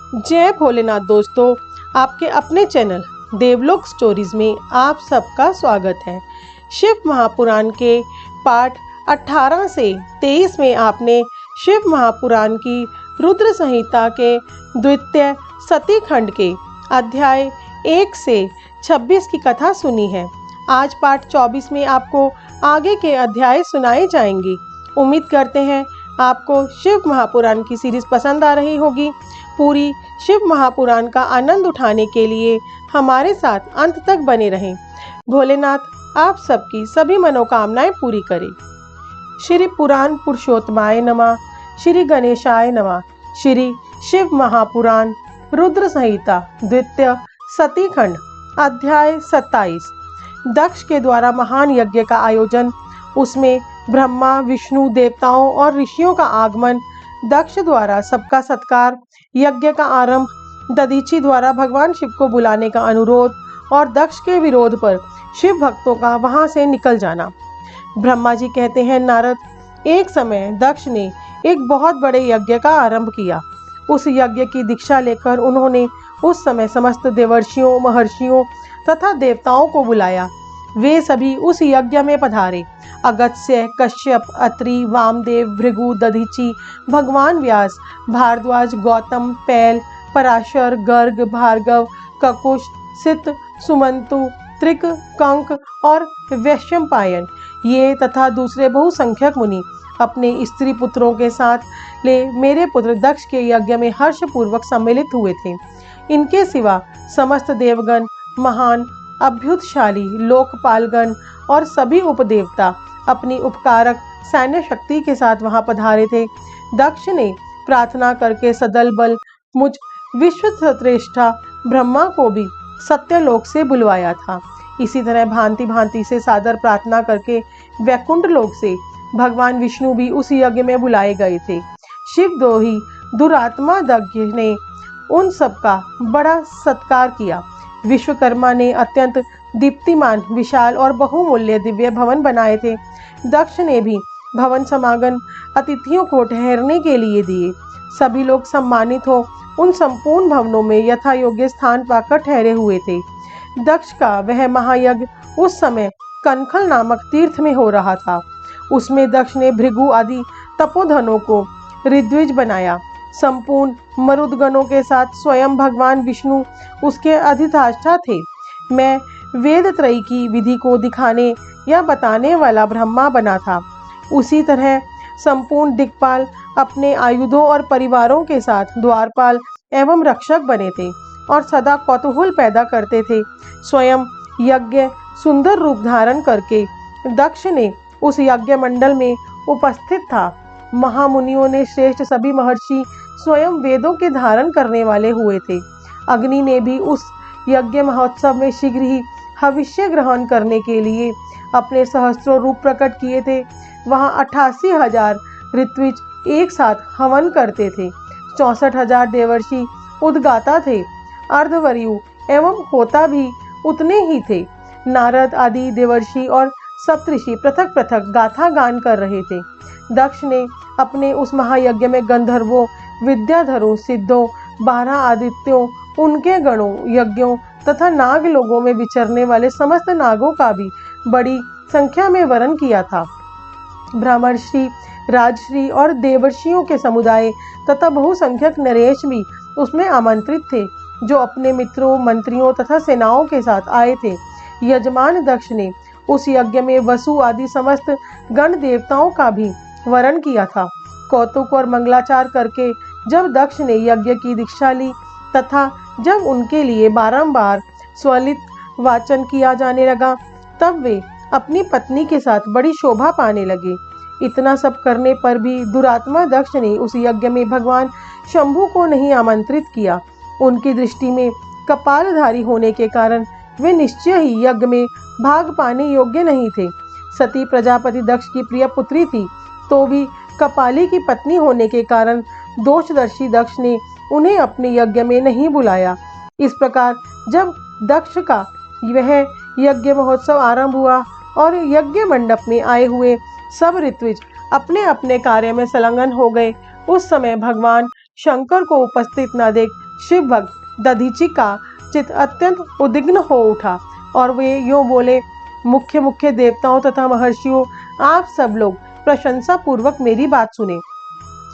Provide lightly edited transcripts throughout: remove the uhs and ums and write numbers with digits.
जय भोलेनाथ दोस्तों, आपके अपने चैनल देवलोक स्टोरीज में आप सबका स्वागत है। शिव महापुराण के पाठ 18 से 23 में आपने शिव महापुराण की रुद्र संहिता के द्वितीय सती खंड के अध्याय 1 से 26 की कथा सुनी है। आज पाठ 24 में आपको आगे के अध्याय सुनाए जाएंगे। उम्मीद करते हैं आपको शिव महापुराण की सीरीज पसंद आ रही होगी। पूरी शिव महापुराण का आनंद उठाने के लिए हमारे साथ अंत तक बने रहें। भोलेनाथ आप सबकी सभी मनोकामनाएं पूरी करे। श्री पुराण पुरुषोत्तमाय नमः। श्री गणेशाय नमः। श्री शिव महापुराण रुद्र संहिता द्वितीय सती खंड अध्याय 27। दक्ष के द्वारा महान यज्ञ का आयोजन, उसमें ब्रह्मा विष्णु देवताओं और ऋषियों का आगमन, दक्ष द्वारा सबका सत्कार, यज्ञ का आरंभ, दधीची द्वारा भगवान शिव को बुलाने का अनुरोध और दक्ष के विरोध पर शिव भक्तों का वहां से निकल जाना। ब्रह्मा जी कहते हैं, नारद, एक समय दक्ष ने एक बहुत बड़े यज्ञ का आरंभ किया। उस यज्ञ की दीक्षा लेकर उन्होंने उस समय समस्त देवर्षियों, महर्षियों तथा देवताओं को बुलाया। वे सभी उस यज्ञ में पधारे। अगस्त्य, कश्यप, अत्रि, वामदेव, भृगु, दधीची, भगवान व्यास, भारद्वाज, गौतम, पैल, पराशर, गर्ग, भार्गव, ककुश, सित, सुमंतु, त्रिक, कंक और वैशंपायन, ये तथा दूसरे बहुसंख्यक मुनि अपने स्त्री पुत्रों के साथ ले मेरे पुत्र दक्ष के यज्ञ में हर्षपूर्वक सम्मिलित हुए थे। इनके सिवा समस्त देवगण, महान अभ्युतशाली लोकपालगण और सभी उपदेवता अपनी उपकारक सैन्य शक्ति के साथ वहां पधारे थे। दक्ष ने प्रार्थना करके सदल बल मुझ विश्वश्रेष्ठा ब्रह्मा को भी सत्यलोक से बुलवाया था। इसी तरह भांति भांति से सादर प्रार्थना करके वैकुंठ लोक से भगवान विष्णु भी उस यज्ञ में बुलाए गए थे। शिवद्रोही दुरात्मा दक्ष ने उन सबका बड़ा सत्कार किया। विश्वकर्मा ने अत्यंत दीप्तिमान, विशाल और बहुमूल्य दिव्य भवन बनाए थे। दक्ष ने भी भवन समागम अतिथियों को ठहरने के लिए दिए। सभी लोग सम्मानित हो उन संपूर्ण भवनों में यथा योग्य स्थान पाकर ठहरे हुए थे। दक्ष का वह महायज्ञ उस समय कनखल नामक तीर्थ में हो रहा था। उसमें दक्ष ने भृगु आदि तपोधनों को ऋद्विज बनाया। संपूर्ण मरुदगणों के साथ स्वयं भगवान विष्णु उसके अधिष्ठाता थे। मैं वेद त्रयी की विधि को दिखाने या बताने वाला ब्रह्मा बना था। उसी तरह संपूर्ण दिक्पाल अपने आयुधों और परिवारों के साथ द्वारपाल एवं रक्षक बने थे और सदा कौतूहल पैदा करते थे। स्वयं यज्ञ सुंदर रूप धारण करके दक्ष ने उस यज्ञ मंडल में उपस्थित था। महामुनियों ने श्रेष्ठ सभी महर्षि स्वयं वेदों के धारण करने वाले हुए थे। अग्नि ने भी उस यज्ञ महोत्सव में शीघ्र ही हविष्य ग्रहण करने के लिए अपने सहस्त्रों रूप प्रकट किए थे। वहां 88,000 ऋत्विज एक साथ हवन करते थे। 64,000 देवर्षि उद्गाता थे। अर्धवरयु एवं होता भी उतने ही थे। नारद आदि देवर्षि और सप्तऋषि पृथक पृथक गाथा गान कर रहे थे। दक्ष ने अपने उस महायज्ञ में गंधर्वों, विद्याधरों, सिद्धों, 12 आदित्यों, उनके गणों, यज्ञों तथा नाग लोगों में विचरने वाले समस्त नागों का भी बड़ी संख्या में वरण किया था। ब्रह्मर्षि, राजश्री और देवर्षियों के समुदाय तथा बहुसंख्यक नरेश भी उसमें आमंत्रित थे, जो अपने मित्रों, मंत्रियों तथा सेनाओं के साथ आए थे। यजमान दक्ष ने उस यज्ञ में वसु आदि समस्त गण देवताओं का भी वरण किया था। कौतुक और मंगलाचार करके जब दक्ष ने यज्ञ की दीक्षा ली तथा जब उनके लिए बारंबार स्वलित वाचन किया जाने लगा, तब वे अपनी पत्नी के साथ बड़ी शोभा पाने लगे। इतना सब करने पर भी दुरात्मा दक्ष ने उस यज्ञ में भगवान शंभु को नहीं आमंत्रित किया। उनकी दृष्टि में कपालधारी होने के कारण वे निश्चय ही यज्ञ में भाग पाने योग्य नहीं थे। सती प्रजापति दक्ष की प्रिय पुत्री थी, तो भी कपाली की पत्नी होने के कारण दोषदर्शी दक्ष ने उन्हें अपने यज्ञ में नहीं बुलाया। इस प्रकार जब दक्ष का वह यज्ञ महोत्सव आरंभ हुआ और यज्ञ मंडप में आए हुए सब ऋत्विज अपने अपने कार्य में संलग्न हो गए, उस समय भगवान शंकर को उपस्थित न देख शिव भक्त दधीची का चित्त अत्यंत उद्विग्न हो उठा और वे यूं बोले, मुख्य मुख्य देवताओं तथा महर्षियों, आप सब लोग प्रशंसा पूर्वक मेरी बात सुने।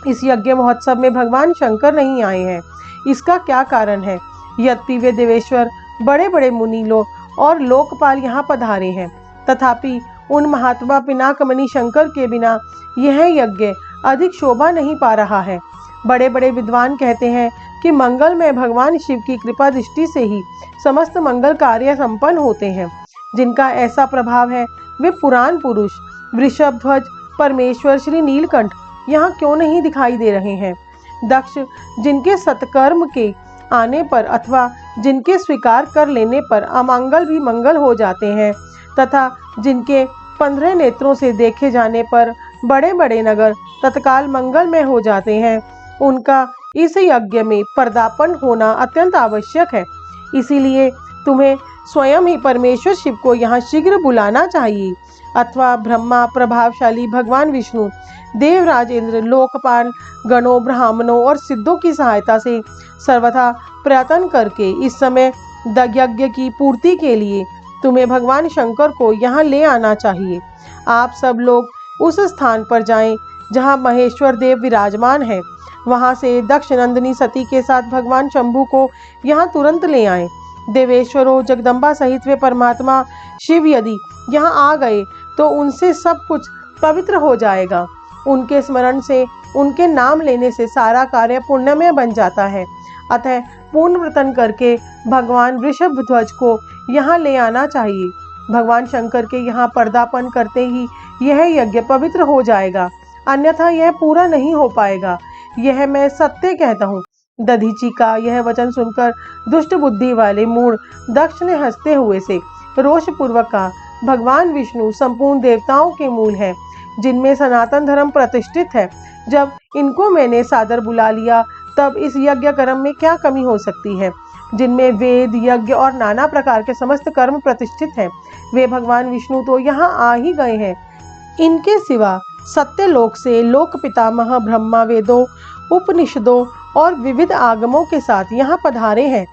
इस यज्ञ महोत्सव में भगवान शंकर नहीं आए हैं। इसका क्या कारण है? यद्यपि वे देवेश्वर, बड़े बड़े मुनि लोग और लोकपाल यहाँ पधारे हैं, तथापि उन महात्मा पिनाकमणि शंकर के बिना यह यज्ञ अधिक शोभा नहीं पा रहा है। बड़े बड़े विद्वान कहते हैं कि मंगल में भगवान शिव की कृपा दृष्टि से ही समस्त मंगल कार्य संपन्न होते हैं। जिनका ऐसा प्रभाव है वे पुराण पुरुष वृषभ ध्वज परमेश्वर श्री नीलकंठ यहाँ क्यों नहीं दिखाई दे रहे हैं? दक्ष, जिनके सत्कर्म के आने पर अथवा जिनके स्वीकार कर लेने पर अमंगल भी मंगल हो जाते हैं, तथा जिनके 15 नेत्रों से देखे जाने पर बड़े बड़े नगर तत्काल मंगल में हो जाते हैं, उनका इस यज्ञ में पर्दापण होना अत्यंत आवश्यक है। इसीलिए तुम्हें स्वयं ही परमेश्वर शिव को यहाँ शीघ्र बुलाना चाहिए, अथवा ब्रह्मा, प्रभावशाली भगवान विष्णु, देवराज इंद्र, लोकपाल गणों, ब्राह्मणों और सिद्धों की सहायता से सर्वथा प्रयत्न करके इस समय यज्ञ की पूर्ति के लिए तुम्हें भगवान शंकर को यहाँ ले आना चाहिए। आप सब लोग उस स्थान पर जाएं जहाँ महेश्वर देव विराजमान है। वहाँ से दक्ष नंदिनी सती के साथ भगवान शंभु को यहाँ तुरंत ले आएं। देवेश्वरों, जगदम्बा सहित वे परमात्मा शिव यदि यहाँ आ गए तो उनसे सब कुछ पवित्र हो जाएगा। उनके स्मरण से, उनके नाम लेने से सारा कार्य पुण्यमय बन जाता है। अतः पूर्ण व्रतन करके भगवान वृषभ ध्वज को यहाँ ले आना चाहिए। भगवान शंकर के यहाँ पर्दापण करते ही यह यज्ञ पवित्र हो जाएगा, अन्यथा यह पूरा नहीं हो पाएगा। यह मैं सत्य कहता हूँ। दधीची का यह वचन सुनकर दुष्ट बुद्धि वाले मूढ़ दक्ष ने हंसते हुए से रोष पूर्वक कहा, भगवान विष्णु संपूर्ण देवताओं के मूल है, जिनमें सनातन धर्म प्रतिष्ठित है। जब इनको मैंने सादर बुला लिया तब इस यज्ञ कर्म में क्या कमी हो सकती है, जिनमें वेद, यज्ञ और नाना प्रकार के समस्त कर्म प्रतिष्ठित हैं। वे भगवान विष्णु तो यहाँ आ ही गए हैं। इनके सिवा सत्यलोक से लोक पितामह ब्रह्मा वेदों, उपनिषदों और विविध आगमों के साथ यहाँ पधारे हैं।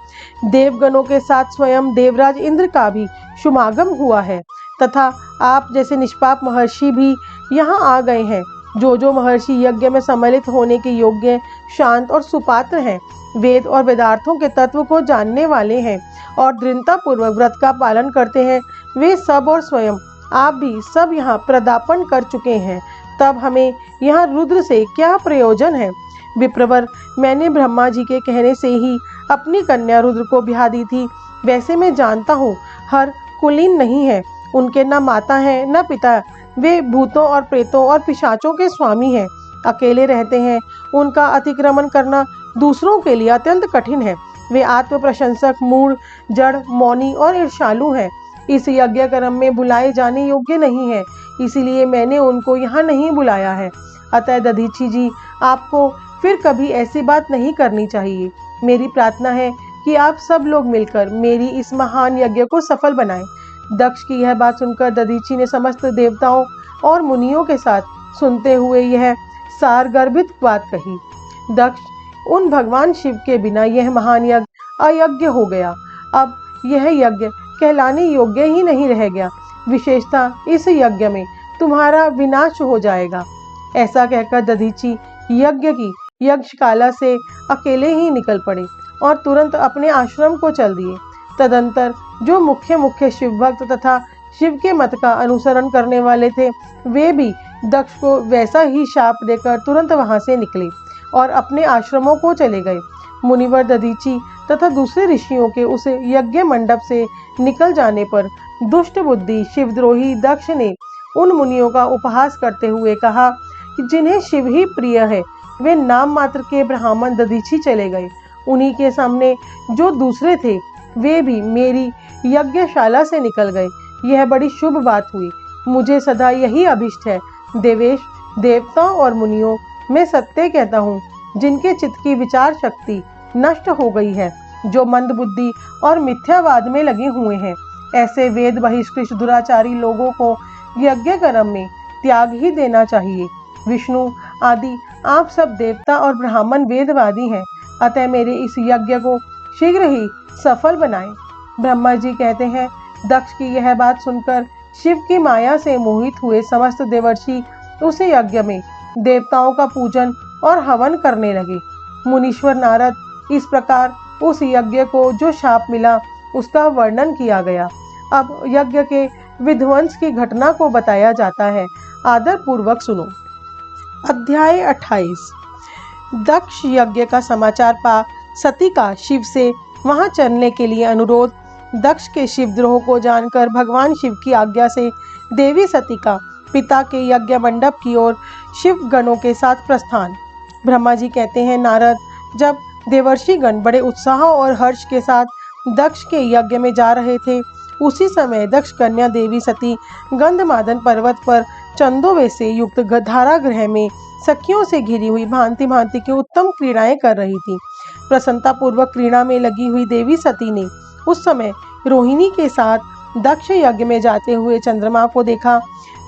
देवगणों के साथ स्वयं देवराज इंद्र का भी शुभागम हुआ है, तथा आप जैसे निष्पाप महर्षि भी यहाँ आ गए हैं। जो महर्षि यज्ञ में सम्मिलित होने के योग्य, शांत और सुपात्र हैं, वेद और वेदार्थों के तत्व को जानने वाले हैं और दृढ़ता पूर्वक व्रत का पालन करते हैं, वे सब और स्वयं आप भी सब यहाँ प्रदापन कर चुके हैं। तब हमें यहाँ रुद्र से क्या प्रयोजन है? विप्रवर, मैंने ब्रह्मा जी के कहने से ही अपनी कन्या रुद्र को ब्याह दी थी। वैसे मैं जानता हूँ हर कुलीन नहीं है, उनके न माता है न पिता। वे भूतों और प्रेतों और पिशाचों के स्वामी हैं, अकेले रहते हैं। उनका अतिक्रमण करना दूसरों के लिए अत्यंत कठिन है। वे आत्म प्रशंसक, मूढ़, जड़, मौनी और ईर्ष्यालु हैं। इस यज्ञ कर्म में बुलाए जाने योग्य नहीं है, इसीलिए मैंने उनको यहाँ नहीं बुलाया है। अतः दधीची जी, आपको फिर कभी ऐसी बात नहीं करनी चाहिए। मेरी प्रार्थना है कि आप सब लोग मिलकर मेरी इस महान यज्ञ को सफल बनाएं। दक्ष की यह बात सुनकर दधीची ने समस्त देवताओं और मुनियों के साथ सुनते हुए यह सारगर्भित बात कही। दक्ष, उन भगवान शिव के बिना यह महान यज्ञ अयज्ञ हो गया। अब यह यज्ञ कहलाने योग्य ही नहीं रह गया। विशेषतः इस यज्ञ में तुम्हारा विनाश हो जाएगा। ऐसा कहकर दधीची यज्ञ की यज्ञशाला से अकेले ही निकल पड़े और तुरंत अपने आश्रम को चल दिए। तदंतर जो मुख्य मुख्य शिव भक्त तथा शिव के मत का अनुसरण करने वाले थे, वे भी दक्ष को वैसा ही शाप देकर तुरंत वहां से निकले और अपने आश्रमों को चले गए। मुनिवर दधीची तथा दूसरे ऋषियों के उस यज्ञ मंडप से निकल जाने पर दुष्ट बुद्धि शिवद्रोही दक्ष ने उन मुनियों का उपहास करते हुए कहा कि जिन्हें शिव ही प्रिय है, वे नाम मात्र के ब्राह्मण दधीची चले गए। उन्हीं के सामने जो दूसरे थे, वे भी मेरी यज्ञशाला से निकल गए। यह बड़ी शुभ बात हुई। मुझे सदा यही अभिष्ट है। देवेश, देवताओं और मुनियों, मैं सत्य कहता हूँ, जिनके चित्त की विचार शक्ति नष्ट हो गई है, जो मंद बुद्धि और मिथ्यावाद में लगे हुए हैं, ऐसे वेद बहिष्कृत दुराचारी लोगों को यज्ञ कर्म में त्याग ही देना चाहिए। विष्णु आदि आप सब देवता और ब्राह्मण वेदवादी हैं, अतः मेरे इस यज्ञ को शीघ्र ही सफल बनाएं। ब्रह्मा जी कहते हैं, दक्ष की यह बात सुनकर शिव की माया से मोहित हुए समस्त देवर्षि उस यज्ञ में देवताओं का पूजन और हवन करने लगे। मुनीश्वर नारद इस प्रकार उस यज्ञ को जो शाप मिला उसका वर्णन किया गया। अब यज्ञ के विध्वंस की घटना को बताया जाता है, आदर पूर्वक सुनो। अध्याय 28। दक्ष यज्ञ का समाचार पा सती का शिव से वहां चलने के लिए अनुरोध। दक्ष के शिवद्रोह को जानकर भगवान शिव की आज्ञा से देवी सती का पिता के यज्ञ मंडप की ओर शिव गणों के साथ प्रस्थान। ब्रह्मा जी कहते हैं, नारद, जब देवर्षि गण बड़े उत्साह और हर्ष के साथ दक्ष के यज्ञ में जा रहे थे, उसी समय दक्ष कन्या देवी सती गंधमादन पर्वत पर चंदोवे से युक्त धारागृह में सखियों से घिरी हुई भांति भांति की उत्तम क्रीड़ाएं कर रही थी। प्रसन्नता पूर्वक क्रीड़ा में लगी हुई देवी सती ने उस समय रोहिणी के साथ दक्ष यज्ञ में जाते हुए चंद्रमा को देखा।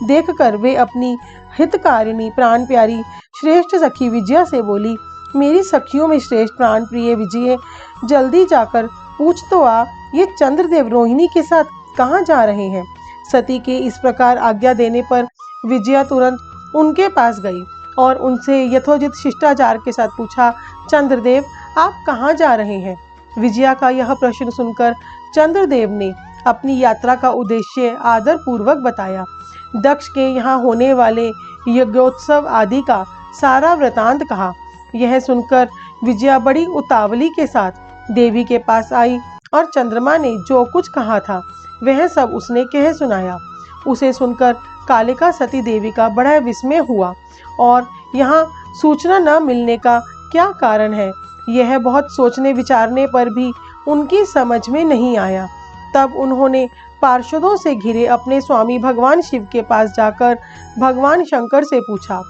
देखकर वे अपनी हितकारिणी प्राण प्यारी श्रेष्ठ सखी विजया से बोली, मेरी सखियों में श्रेष्ठ प्राण प्रिय विजय, जल्दी जाकर पूछ तो आ, ये चंद्रदेव रोहिणी के साथ कहाँ जा रहे हैं। सती के इस प्रकार आज्ञा देने पर विजया तुरंत उनके पास गई और उनसे यथोचित शिष्टाचार के साथ पूछा, चंद्रदेव आप कहाँ जा रहे हैं। विजया का यह प्रश्न सुनकर चंद्रदेव ने अपनी यात्रा का उद्देश्य आदर पूर्वक बताया। दक्ष के यहाँ होने वाले यज्ञोत्सव आदि का सारा वृतांत कहा। यह सुनकर विजया बड़ी उतावली के साथ देवी के पास आई और चंद्रमा ने जो कुछ कहा था वह सब उसने कह सुनाया। उसे सुनकर कालिका सती देवी का बड़ा विस्मय हुआ और यहाँ सूचना न मिलने का क्या कारण है, यह बहुत सोचने विचारने पर भी उनकी समझ में नहीं आया। तब उन्होंने पार्षदों से घिरे अपने स्वामी भगवान शिव के पास जाकर भगवान शंकर से पूछा,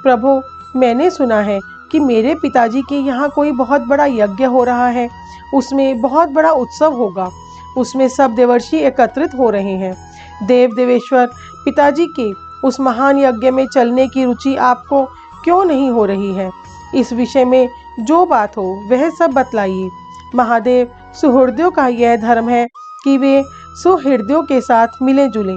प्रभु, मैंने सुना है कि मेरे पिताजी के यहाँ कोई बहुत बड़ा यज्ञ हो रहा है, उसमें बहुत बड़ा उत्सव होगा, उसमें सब देवर्षि एकत्रित हो रहे हैं। देव देवेश्वर पिताजी के उस महान यज्ञ में चलने की रुचि आपको क्यों नहीं हो रही है। इस विषय में जो बात हो वह सब बतलाइए। महादेव सुहृदयों का यह धर्म है कि वे सुहृदयों के साथ मिले जुले।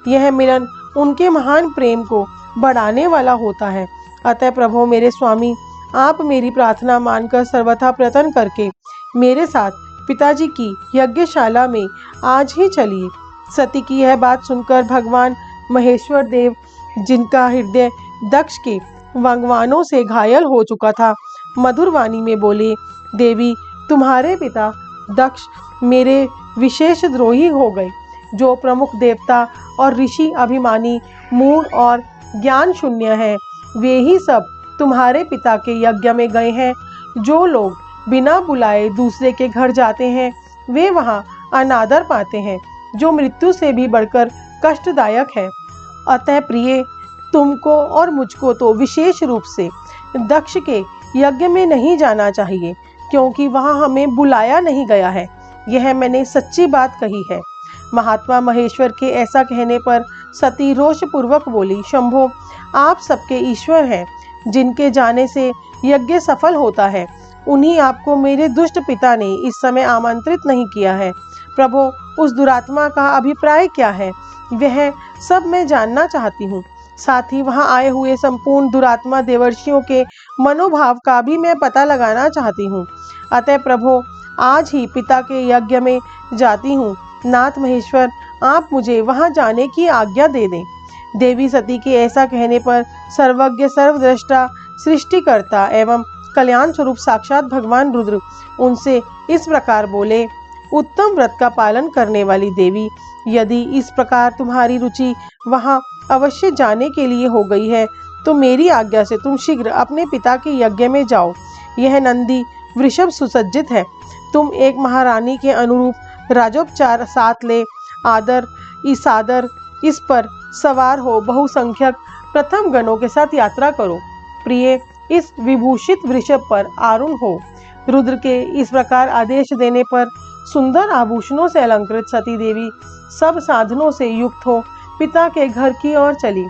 यह मिलन उनके महान प्रेम को बढ़ाने वाला होता है। अतः प्रभु मेरे स्वामी, आप मेरी प्रार्थना मानकर सर्वथा प्रयत्न करके मेरे साथ पिताजी की यज्ञशाला में आज ही चलिए। सती की यह बात सुनकर भगवान महेश्वर देव, जिनका हृदय दक्ष के वाग्वानों से घायल हो चुका था, मधुर वाणी में बोले, देवी, तुम्हारे पिता दक्ष मेरे विशेष द्रोही हो गए। जो प्रमुख देवता और ऋषि अभिमानी, मूढ़ और ज्ञान शून्य हैं, वे ही सब तुम्हारे पिता के यज्ञ में गए हैं। जो लोग बिना बुलाए दूसरे के घर जाते हैं वे वहाँ अनादर पाते हैं, जो मृत्यु से भी बढ़कर कष्टदायक है। अतः प्रिय, तुमको और मुझको तो विशेष रूप से दक्ष के यज्ञ में नहीं जाना चाहिए, क्योंकि वहाँ हमें बुलाया नहीं गया है। यह मैंने सच्ची बात कही है। महात्मा महेश्वर के ऐसा कहने पर सती रोष पूर्वक बोली, शंभो, आप सबके ईश्वर हैं, जिनके जाने से यज्ञ सफल होता है, उन्हीं आपको मेरे दुष्ट पिता ने इस समय आमंत्रित नहीं किया है। प्रभु, उस दुरात्मा का अभिप्राय क्या है, वह सब मैं जानना चाहती हूँ। साथ ही वहाँ आए हुए संपूर्ण दुरात्मा देवर्षियों के मनोभाव का भी मैं पता लगाना चाहती हूँ। अतः प्रभु, आज ही पिता के यज्ञ में जाती हूँ। नाथ महेश्वर, आप मुझे वहाँ जाने की आज्ञा दे दें। देवी सती के ऐसा कहने पर सर्वज्ञ, सर्वद्रष्टा, सृष्टिकर्ता एवं कल्याण स्वरूप साक्षात भगवान रुद्र उनसे इस प्रकार बोले, उत्तम व्रत का पालन करने वाली देवी, यदि इस प्रकार तुम्हारी रुचि वहाँ अवश्य जाने के लिए हो गई है, तो मेरी आज्ञा से तुम शीघ्र अपने पिता के यज्ञ में जाओ। यह नंदी वृषभ सुसज्जित है। तुम एक महारानी के अनुरूप राजोपचार साथ ले आदर इस पर सवार हो बहुसंख्यक प्रथम गणों के साथ यात्रा करो। प्रिय, इस विभूषित वृषभ पर आरूढ़ हो। रुद्र के इस प्रकार आदेश देने पर सुंदर आभूषणों से अलंकृत सती देवी सब साधनों से युक्त हो पिता के घर की ओर चली।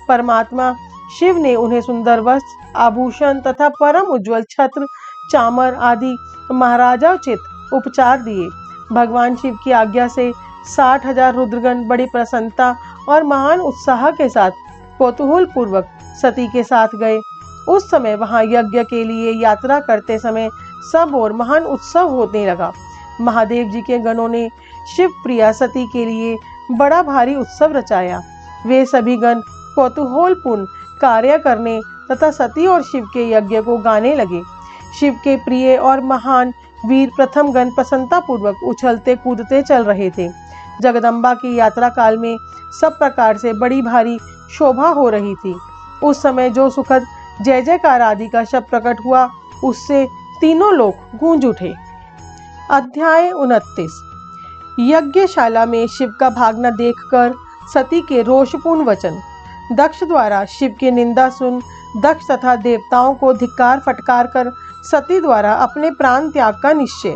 परमात्मा शिव ने उन्हें सुंदर वस्त्र, आभूषण तथा परम उज्ज्वल छत्र चामर आदि महाराजोचित उपचार दिए। भगवान शिव की आज्ञा से 60,000 रुद्रगण बड़ी प्रसन्नता और महान उत्साह के साथ कौतूहल पूर्वक सती के साथ गए। उस समय वहां यज्ञ के लिए यात्रा करते समय सब और महान उत्सव होने लगा। महादेव जी के गणों ने शिव प्रिया सती के लिए बड़ा भारी उत्सव रचाया। वे सभी गण कौतूहलपूर्ण कार्य करने तथा सती और शिव के यज्ञ को गाने लगे। शिव के प्रिय और महान वीर प्रथम गण प्रसन्नता पूर्वक उछलते कूदते चल रहे थे। जगदम्बा की यात्रा काल में सब प्रकार से बड़ी भारी शोभा हो रही थी। उस समय जो सुखद जय जयकार आदि का शब्द प्रकट हुआ, उससे तीनों लोग गूंज उठे। अध्याय 29। यज्ञशाला में शिव का भागना देखकर सती के रोषपूर्ण वचन। दक्ष द्वारा शिव की निंदा सुन दक्ष तथा देवताओं को धिक्कार फटकार कर सती द्वारा अपने प्राण त्याग का निश्चय।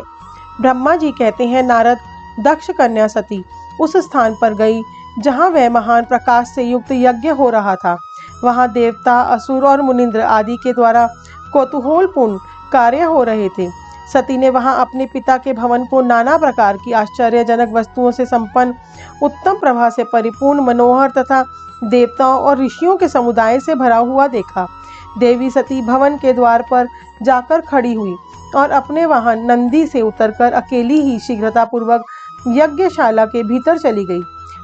ब्रह्मा जी कहते हैं, नारद, दक्ष कन्या सती उस स्थान पर गई जहाँ वह महान प्रकाश से युक्त यज्ञ हो रहा था। वहाँ देवता, असुर और मुनिंद्र आदि के द्वारा कौतूहलपूर्ण कार्य हो रहे थे। सती ने वहां अपने पिता के भवन को नाना प्रकार की आश्चर्यजनक वस्तुओं से संपन्न, उत्तम प्रभा से परिपूर्ण, मनोहर तथा देवताओं और ऋषियों के समुदाय से भरा हुआ देखा। देवी सती भवन के द्वार पर जाकर खड़ी हुई और अपने वाहन नंदी से उतरकर अकेली ही शीघ्रतापूर्वक यज्ञशाला के भीतर चली गई।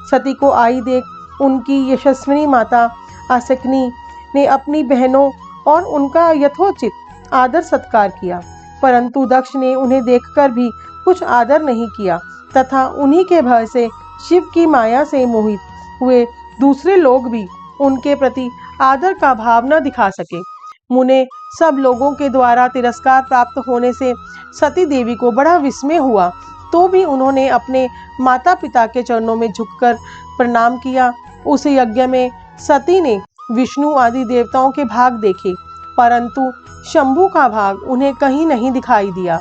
सती को आई देख उनकी यशस्विनी माता आसकनी ने अपनी बहनों और उनका यथोचित आदर सत्कार किया, परंतु दक्ष ने उन्हें देखकर भी कुछ आदर नहीं किया तथा उन्हीं के भय से शिव की माया से मोहित हुए दूसरे लोग भी उनके प्रति आदर का भाव न दिखा सके। मुने सब लोगों के द्वारा तिरस्कार प्राप्त होने से सती देवी को बड़ा विस्मय हुआ, तो भी उन्होंने अपने माता पिता के चरणों में झुककर प्रणाम किया। उस यज्ञ में सती ने विष्णु आदि देवताओं के भाग देखे, परंतु शंभु का भाग उन्हें कहीं नहीं दिखाई दिया।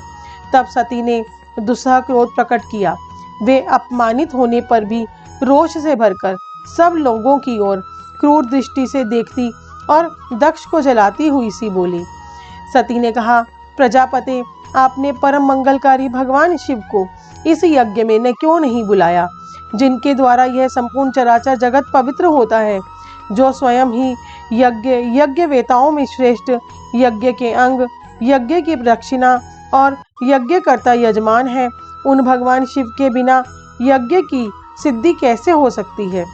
तब सती ने दुस्सह क्रोध प्रकट किया। वे अपमानित होने पर भी रोष से भरकर सब लोगों की ओर क्रूर दृष्टि से देखती और दक्ष को जलाती हुई सी बोली। सती ने कहा, प्रजापते, आपने परम मंगलकारी भगवान शिव को इस यज्ञ में न क्यों नहीं बुलाया, जिनके द्वारा यह संपूर्ण चराचर जगत पवित्र होता है, जो स्वयं ही यज्ञ वेताओं में श्रेष्ठ, यज्ञ के अंग, यज्ञ की दक्षिणा और यज्ञकर्ता यजमान है। उन भगवान शिव के बिना यज्ञ की सिद्धि कैसे हो सकती है?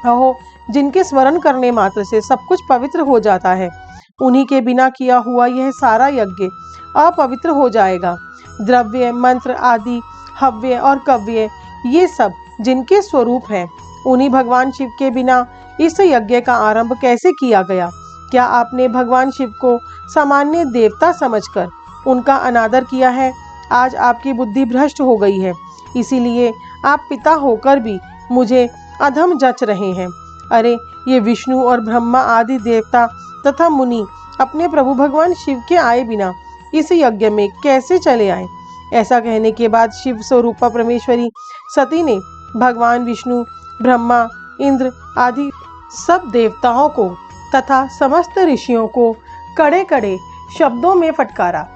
अहो, जिनके स्मरण करने मात्र से सब कुछ पवित्र हो जाता है, उन्हीं के बिना किया हुआ यह सारा यज्ञ अपवित्र हो जाएगा। द्रव्य, मंत्र आदि, हव्य और कव्य, ये सब जिनके स्वरूप हैं, उन्हीं भगवान शिव के बिना इस यज्ञ का आरंभ कैसे किया गया? क्या आपने भगवान शिव को सामान्य देवता समझकर उनका अनादर किया है? आज आपकी बुद्धि भ्रष्ट हो गई है, इसीलिए आप पिता होकर भी मुझे अधम जच रहे हैं। अरे, ये विष्णु और ब्रह्मा आदि देवता तथा मुनि अपने प्रभु भगवान शिव के आए बिना इस यज्ञ में कैसे चले आए? ऐसा कहने के बाद शिव स्वरूपा परमेश्वरी सती ने भगवान विष्णु, ब्रह्मा, इंद्र आदि सब देवताओं को तथा समस्त ऋषियों को कड़े कड़े शब्दों में फटकारा।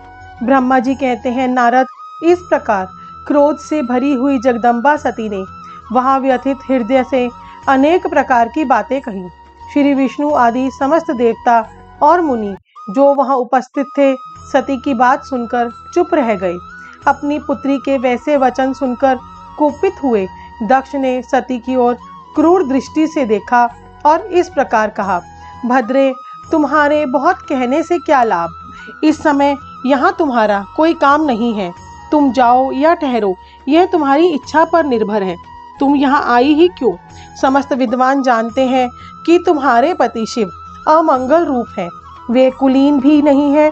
ब्रह्मा जी कहते हैं, नारद, इस प्रकार क्रोध से भरी हुई जगदम्बा सती ने वहां व्यथित हृदय से अनेक प्रकार की बातें कही। श्री विष्णु आदि समस्त देवता और मुनि जो वहां उपस्थित थे, सती की बात सुनकर चुप रह गए। अपनी पुत्री के वैसे वचन सुनकर कुपित हुए दक्ष ने सती की ओर क्रूर दृष्टि से देखा और इस प्रकार कहा, भद्रे, तुम्हारे बहुत कहने से क्या लाभ? इस समय यहाँ तुम्हारा कोई काम नहीं है। तुम जाओ या ठहरो, यह तुम्हारी इच्छा पर निर्भर है। तुम यहाँ आई ही क्यों? समस्त विद्वान जानते हैं कि तुम्हारे पति शिव अमंगल रूप है। वे कुलीन भी नहीं है,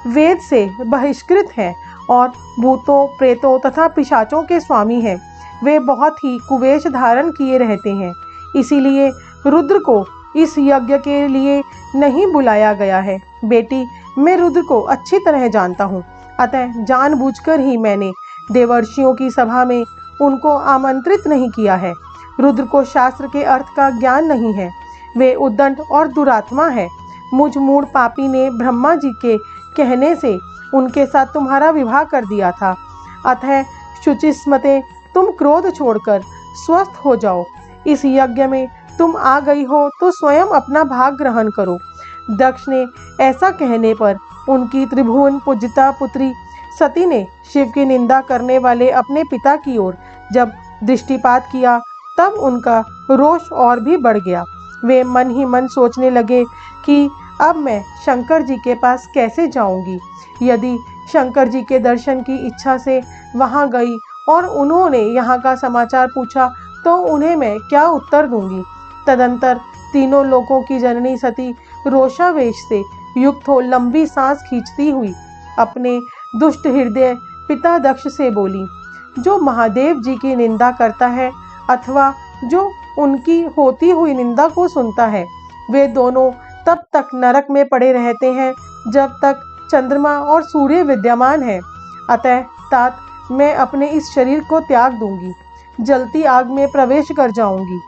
वेद से बहिष्कृत हैं और भूतों, प्रेतों तथा पिशाचों के स्वामी हैं। वे बहुत ही कुवेश धारण किए रहते हैं, इसीलिए रुद्र को इस यज्ञ के लिए नहीं बुलाया गया है। बेटी, मैं रुद्र को अच्छी तरह जानता हूँ, अतः जानबूझकर ही मैंने देवर्षियों की सभा में उनको आमंत्रित नहीं किया है। रुद्र को शास्त्र के अर्थ का ज्ञान नहीं है, वे उद्दंड और दुरात्मा है। मुझ मूढ़ पापी ने ब्रह्मा जी के कहने से उनके साथ तुम्हारा विवाह कर दिया था। अतः शुचिस्मते, तुम क्रोध छोड़कर स्वस्थ हो जाओ। इस यज्ञ में तुम आ गई हो तो स्वयं अपना भाग ग्रहण करो। दक्ष ने ऐसा कहने पर उनकी त्रिभुवन पूजिता पुत्री सती ने शिव की निंदा करने वाले अपने पिता की ओर जब दृष्टिपात किया तब उनका रोष और भी बढ़ गया। वे मन ही मन सोचने लगे कि अब मैं शंकर जी के पास कैसे जाऊंगी। यदि शंकर जी के दर्शन की इच्छा से वहां गई और उन्होंने यहाँ का समाचार पूछा तो उन्हें मैं क्या उत्तर दूंगी। तदंतर तीनों लोकों की जननी सती रोषावेश से युक्त हो लंबी सांस खींचती हुई अपने दुष्ट हृदय पिता दक्ष से बोली, जो महादेव जी की निंदा करता है अथवा जो उनकी होती हुई निंदा को सुनता है, वे दोनों तब तक नरक में पड़े रहते हैं जब तक चंद्रमा और सूर्य विद्यमान है। अतः तात मैं अपने इस शरीर को त्याग दूंगी, जलती आग में प्रवेश कर जाऊंगी।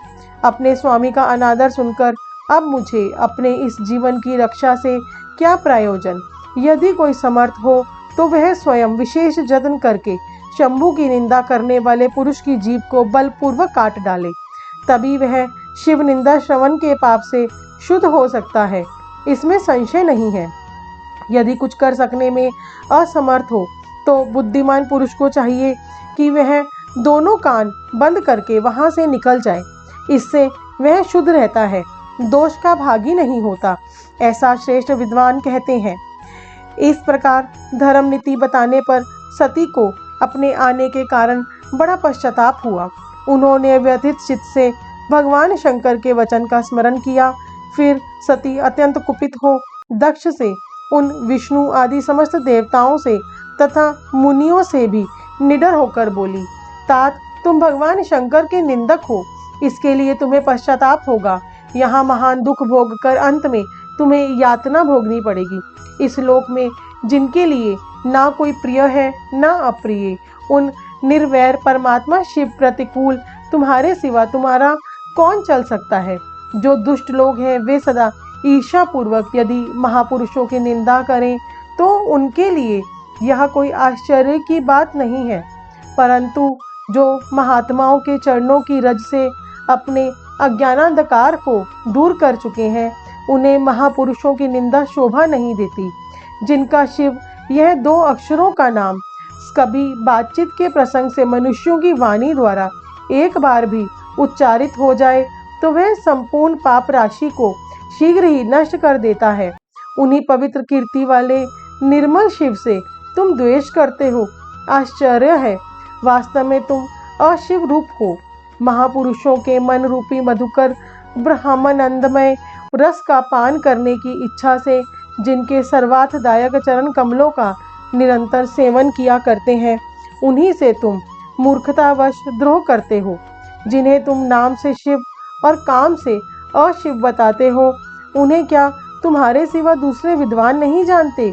अपने स्वामी का अनादर सुनकर अब मुझे अपने इस जीवन की रक्षा से क्या प्रयोजन। यदि कोई समर्थ हो तो वह स्वयं विशेष जतन करके शंभु की निंदा करने वाले पुरुष की जीभ को बलपूर्वक काट डाले, तभी वह शिव निंदा श्रवण के पाप से शुद्ध हो सकता है, इसमें संशय नहीं है। यदि कुछ कर सकने में असमर्थ हो तो बुद्धिमान पुरुष को चाहिए कि वह दोनों कान बंद करके वहां से निकल जाए। इससे वह शुद्ध रहता है, दोष का भागी नहीं होता, ऐसा श्रेष्ठ विद्वान कहते हैं। इस प्रकार धर्म नीति बताने पर सती को अपने आने के कारण बड़ा पश्चाताप हुआ। उन्होंने व्यथित चित्त से भगवान शंकर के वचन का स्मरण किया। फिर सती अत्यंत कुपित हो दक्ष से, उन विष्णु आदि समस्त देवताओं से तथा मुनियों से भी निडर होकर बोली, तात तुम भगवान शंकर के निंदक हो, इसके लिए तुम्हें पश्चाताप होगा। यहाँ महान दुख भोग कर अंत में तुम्हें यातना भोगनी पड़ेगी। इस लोक में जिनके लिए ना कोई प्रिय है ना अप्रिय, उन निर्वैर परमात्मा शिव प्रतिकूल तुम्हारे सिवा तुम्हारा कौन चल सकता है। जो दुष्ट लोग हैं वे सदा ईर्ष्या पूर्वक यदि महापुरुषों की निंदा करें तो उनके लिए यह कोई आश्चर्य की बात नहीं है, परंतु जो महात्माओं के चरणों की रज से अपने अज्ञानांधकार को दूर कर चुके हैं, उन्हें महापुरुषों की निंदा शोभा नहीं देती। जिनका शिव यह दो अक्षरों का नाम कभी बातचीत के प्रसंग से मनुष्यों की वाणी द्वारा एक बार भी उच्चारित हो जाए तो वह संपूर्ण पाप राशि को शीघ्र ही नष्ट कर देता है। उन्हीं पवित्र कीर्ति वाले निर्मल शिव से तुम द्वेष करते हो, आश्चर्य है। वास्तव में तुम अशिव रूप हो। महापुरुषों के मन रूपी मधुकर ब्रह्मानंदमय रस का पान करने की इच्छा से जिनके सर्वार्थदायक चरण कमलों का निरंतर सेवन किया करते हैं, उन्हीं से तुम मूर्खतावश द्रोह करते हो। जिन्हें तुम नाम से शिव और काम से अशिव बताते हो, उन्हें क्या तुम्हारे सिवा दूसरे विद्वान नहीं जानते।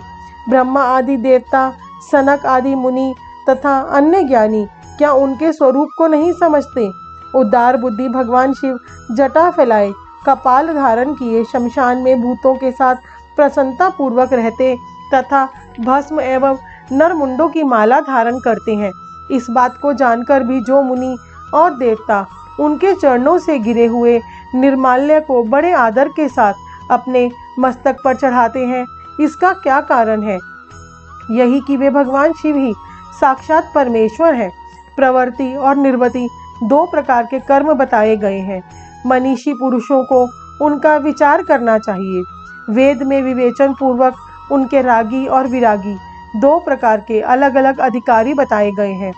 ब्रह्मा आदि देवता, सनक आदि मुनि तथा अन्य ज्ञानी क्या उनके स्वरूप को नहीं समझते। उदार बुद्धि भगवान शिव जटा फैलाए कपाल धारण किए शमशान में भूतों के साथ प्रसन्नता पूर्वक रहते तथा भस्म एवं नरमुंडों की माला धारण करते हैं। इस बात को जानकर भी जो मुनि और देवता उनके चरणों से गिरे हुए निर्माल्य को बड़े आदर के साथ अपने मस्तक पर चढ़ाते हैं, इसका क्या कारण है। यही कि वे भगवान शिव ही साक्षात परमेश्वर हैं। प्रवृत्ति और निर्वृत्ति दो प्रकार के कर्म बताए गए हैं। मनीषी पुरुषों को उनका विचार करना चाहिए। वेद में विवेचन पूर्वक उनके रागी और विरागी दो प्रकार के अलग अलग अधिकारी बताए गए हैं।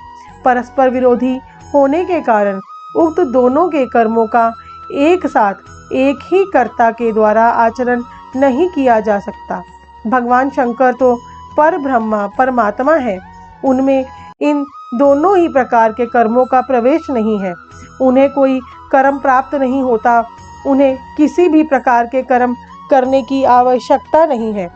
परस्पर विरोधी होने के कारण उक्त दोनों के कर्मों का एक साथ एक ही कर्ता के द्वारा आचरण नहीं किया जा सकता। भगवान शंकर तो पर ब्रह्मा परमात्मा है, उनमें इन दोनों ही प्रकार के कर्मों का प्रवेश नहीं है। उन्हें कोई कर्म प्राप्त नहीं होता, उन्हें किसी भी प्रकार के कर्म करने की आवश्यकता नहीं है।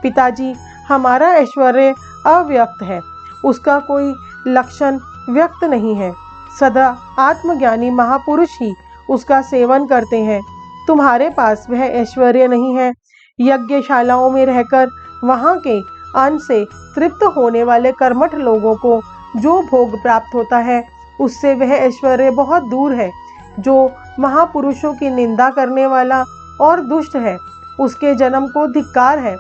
पिताजी, हमारा ऐश्वर्य अव्यक्त है, उसका कोई लक्षण व्यक्त नहीं है। सदा आत्मज्ञानी महापुरुष ही उसका सेवन करते हैं। तुम्हारे पास वह ऐश्वर्य नहीं है। यज्ञशालाओं में रहकर वहाँ के अन्न से तृप्त होने वाले कर्मठ लोगों को जो भोग प्राप्त होता है उससे वह ऐश्वर्य बहुत दूर है। जो महापुरुषों की निंदा करने वाला और दुष्ट है उसके जन्म को धिक्कार है।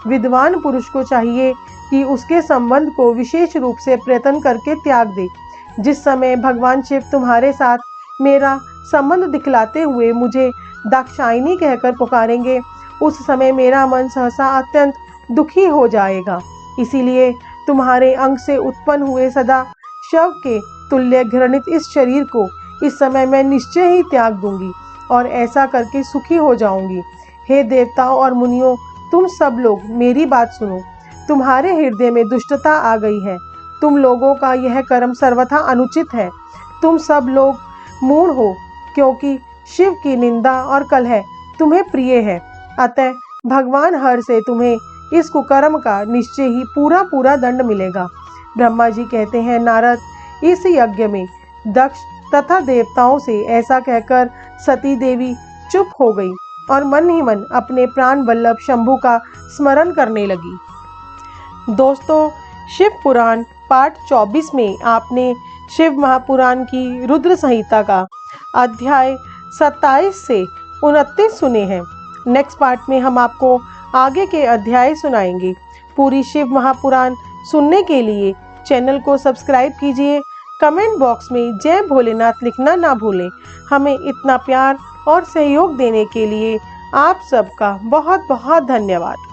विद्वान पुरुष को चाहिए कि उसके संबंध को विशेष रूप से प्रयत्न करके त्याग दे। जिस समय भगवान शिव तुम्हारे साथ मेरा संबंध दिखलाते हुए मुझे दाक्षायणी कहकर पुकारेंगे उस समय मेरा मन सहसा अत्यंत दुखी हो जाएगा। इसीलिए तुम्हारे अंग से उत्पन्न हुए सदा शव के तुल्य घृणित इस शरीर को इस समय मैं निश्चय ही त्याग दूंगी और ऐसा करके सुखी हो जाऊंगी। हे देवताओं और मुनियों, तुम सब लोग मेरी बात सुनो। तुम्हारे हृदय में दुष्टता आ गई है। तुम लोगों का यह कर्म सर्वथा अनुचित है। तुम सब लोग मूढ़ हो क्योंकि शिव की निंदा और कलह तुम्हें प्रिय है। अतः भगवान हर से तुम्हें इस कुकर्म का निश्चय ही पूरा पूरा दंड मिलेगा। ब्रह्मा जी कहते हैं, नारद, इस यज्ञ में दक्ष तथा देवताओं से ऐसा कहकर सती देवी चुप हो गई और मन ही मन अपने प्राण वल्लभ शंभु का स्मरण करने लगी। दोस्तों, शिव पुराण पाठ 24 में आपने शिव महापुराण की रुद्र संहिता का अध्याय 27 से 29 सुने हैं। नेक्स्ट पार्ट में हम आपको आगे के अध्याय सुनाएंगे। पूरी शिव महापुराण सुनने के लिए चैनल को सब्सक्राइब कीजिए। कमेंट बॉक्स में जय भोलेनाथ लिखना ना भूलें। हमें इतना प्यार और सहयोग देने के लिए आप सबका बहुत बहुत धन्यवाद।